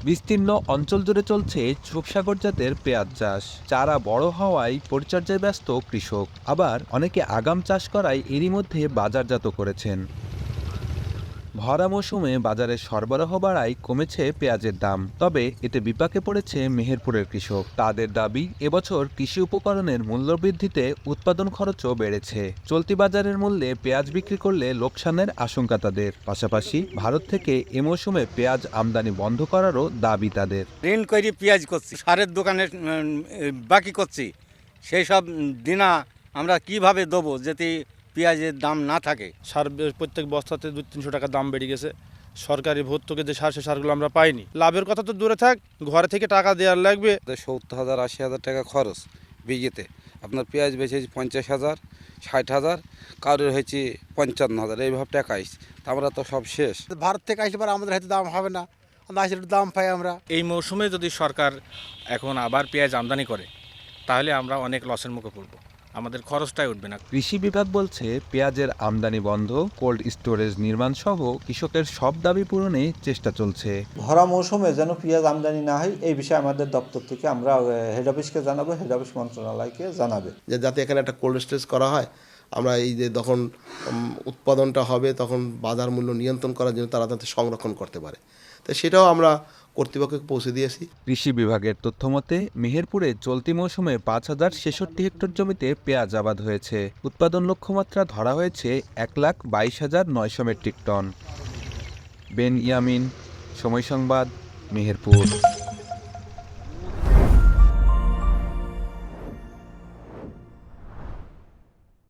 বিস্তীর্ণ অঞ্চল জুড়ে চলছে রূপসাগর জাতের পেঁয়াজ চাষ। চারা বড় হওয়ায় পরিচর্যায় ব্যস্ত কৃষক, আবার অনেকে আগাম চাষ করায় এরই মধ্যে বাজারজাত করেছেন। ভরা মৌসুমে বাজারে সরবরাহ বাড়ায় কমেছে পেঁয়াজের দাম, তবে এতে বিপাকে পড়েছে মেহেরপুরের কৃষক। তাদের দাবি, এবছর কৃষি উপকরণের মূল্য বৃদ্ধিতে উৎপাদন খরচও বেড়েছে। চলতি বাজারের মূল্যে পেঁয়াজ বিক্রি করলে লোকসানের আশঙ্কা তাদের। পাশাপাশি ভারত থেকে এ মৌসুমে পেঁয়াজ আমদানি বন্ধ করারও দাবি তাদের। ঋণ করে পেঁয়াজ করছি, সারের দোকানে বাকি করছি, সেই সব দিনা আমরা কিভাবে দেবো যাতে পেঁয়াজের দাম না থাকে। সার প্রত্যেক বস্তাতে 200-300 টাকা দাম বেড়ে গেছে। সরকারি ভর্তুকি যে সার, সে সারগুলো আমরা পাইনি। লাভের কথা তো দূরে থাক, ঘরে থেকে টাকা দেওয়ার লাগবে। 70,000-80,000 টাকা খরচ বিঘেতে। আপনার পেঁয়াজ বেচেছি 50,000, 60,000, কারোর হয়েছে 55,000, এইভাবে টাকা আসছে। তা আমরা তো সব শেষ। ভারত থেকে আসলে পরে আমাদের হয়তো দাম হবে না, আসলে দাম পাই আমরা। এই মৌসুমে যদি সরকার এখন আবার পেঁয়াজ আমদানি করে, তাহলে আমরা অনেক লসের মুখে পড়ব, আমাদের খরচটাই উঠবে না। কৃষি বিভাগ বলছে, পেঁয়াজের আমদানি বন্ধ, কোল্ড স্টোরেজ নির্মাণ সহ কৃষকের সব দাবি পূরণে চেষ্টা চলছে। ভরা মৌসুমে যেন পেঁয়াজ আমদানি না হয়, এই বিষয়ে আমাদের দপ্তর থেকে আমরা হেড অফিসকে জানাবো, হেড অফিস মন্ত্রণালয়কে জানাবে যাতে এখানে একটা কোল্ড স্টোরেজ করা হয়। আমরা এই যে যখন উৎপাদনটা হবে তখন বাজার মূল্য নিয়ন্ত্রণ করার জন্য তারা যাতে সংরক্ষণ করতে পারে, তো সেটাও আমরা কর্তৃপক্ষকে পৌঁছে দিয়েছি। কৃষি বিভাগের তথ্যমতে মেহেরপুরে চলতি মৌসুমে 5,066 হেক্টর জমিতে পেঁয়াজ আবাদ হয়েছে। উৎপাদন লক্ষ্যমাত্রা ধরা হয়েছে 1,22,900 মেট্রিক টন। বেন ইয়ামিন, সময় সংবাদ, মেহেরপুর।